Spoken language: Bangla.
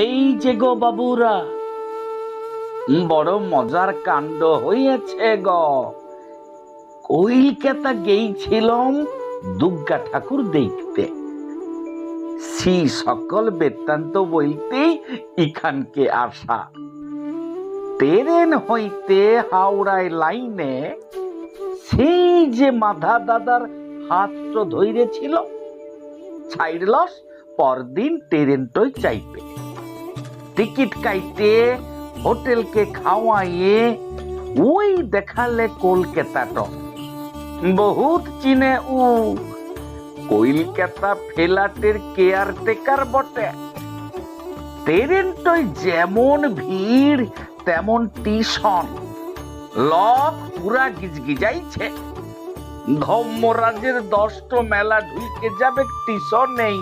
এই যে গো বাবুরা, বড় মজার কাণ্ড হইয়াছে গো। কলকাতা গেছিলাম দুর্গা ঠাকুর দেখতে। সেই সকল বৃত্তান্ত বলতেই এখানকে আসা। ট্রেন হইতে হাওড়ায় লাইনে সেই যে মাধা দাদার হাত ধরেছিল, ছাইড়লস পরদিন ট্রেনটই চাইবে। টিকিট কাইটে হোটেলকে খাওয়াইয়ে ওই দেখালে কলকাতাটা বহুত চিনে। ও কলকাতা ফ্ল্যাটের কেয়ারটেকার বটে। ট্রেনটই যেমন ভিড় তেমন টিউশন, লক পুরা গিজগিজাইছে। ধর্মরাজের 10টা মেলা ঢুকে যাবে, টিউশন নেই।